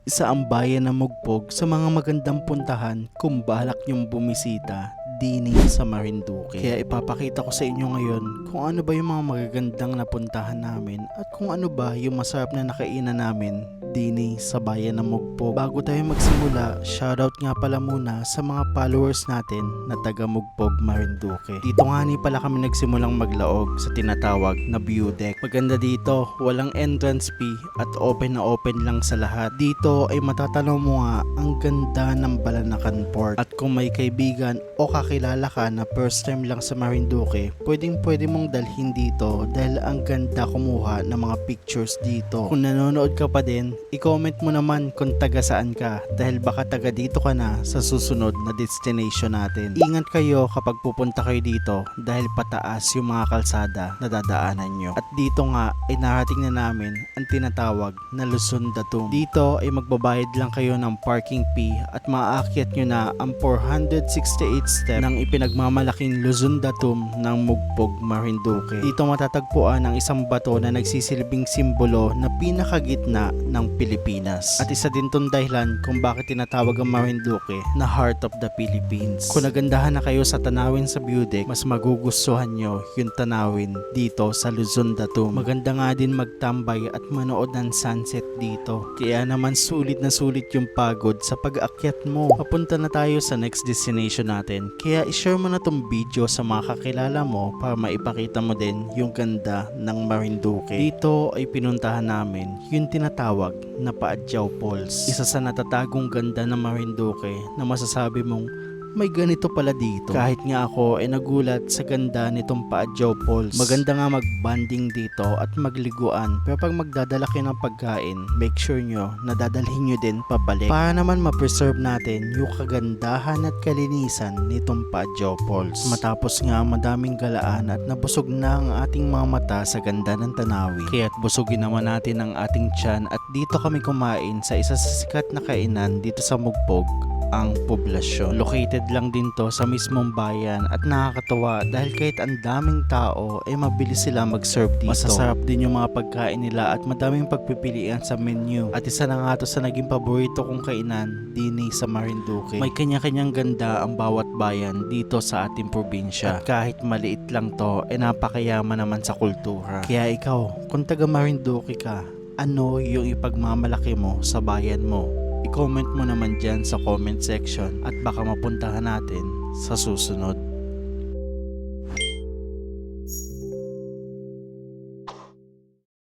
Isa ang bayan ng Mugpog sa mga magandang puntahan kung balak niyong bumisita dini sa Marinduque. Kaya ipapakita ko sa inyo ngayon kung ano ba yung mga magagandang napuntahan namin at kung ano ba yung masarap na nakainan namin dini sa bayan ng Mugpog. Bago tayo magsimula, shoutout nga pala muna sa mga followers natin na taga Mugpog, Marinduque. Dito nga ni pala kami nagsimulang maglaog sa tinatawag na view deck. Maganda dito, walang entrance fee at open na open lang sa lahat. Dito ay matatanaw mo nga ang ganda ng Balanacan Port. At kung may kaibigan o kakilala ka na first time lang sa Marinduque, pwede mong dalhin dito dahil ang ganda kumuha ng mga pictures dito. Kung nanonood ka pa din, i-comment mo naman kung taga saan ka dahil baka taga dito ka na sa susunod na destination natin. Ingat kayo kapag pupunta kayo dito dahil pataas yung mga kalsada na dadaanan nyo. At dito nga ay narating na namin ang tinatawag na Luzon Datum. Dito ay magbabayad lang kayo ng parking fee at maaakyat nyo na ang 468 step ng ipinagmamalaking Luzon Datum ng Mugpog, Marinduque. Dito matatagpuan ang isang bato na nagsisilbing simbolo na pinakagitna ng Pilipinas. At isa din tong dahilan kung bakit tinatawag ang Marinduque na Heart of the Philippines. Kung nagandahan na kayo sa tanawin sa view deck, mas magugustuhan nyo yung tanawin dito sa Luzon Datum. Maganda nga din magtambay at manood ng sunset dito. Kaya naman sulit na sulit yung pagod sa pag-akyat mo. Papunta na tayo sa next destination natin. Kaya i-share mo na tong video sa mga kakilala mo para maipakita mo din yung ganda ng Marinduque. Dito ay pinuntahan namin yung tinatawag na Paadyaw Falls. Isa sa natatagong ganda ng Marinduque na masasabi mong may ganito pala dito. Kahit nga ako ay nagulat sa ganda nitong Paadyaw Falls. Maganda nga mag-banding dito at magliguan. Pero pag magdadala kayo ng pagkain, make sure nyo na dadalhin nyo din pabalik. Para naman ma-preserve natin yung kagandahan at kalinisan nitong Paadyaw Falls. Matapos nga madaming galaan at nabusog na ang ating mga mata sa ganda ng tanawin. Kaya't busugin naman natin ang ating tiyan at dito kami kumain sa isa sa sikat na kainan dito sa Mugpog, ang Poblasyon. Located lang din to sa mismong bayan at nakakatawa dahil kahit ang daming tao ay mabilis sila mag-serve dito. Masasarap din yung mga pagkain nila at madaming pagpipilian sa menu. At isa na nga to sa naging paborito kong kainan dini sa Marinduque. May kanya-kanyang ganda ang bawat bayan dito sa ating probinsya. At kahit maliit lang to, napakayaman naman sa kultura. Kaya ikaw, kung taga Marinduque ka, ano yung ipagmamalaki mo sa bayan mo? I-comment mo naman dyan sa comment section at baka mapuntahan natin sa susunod.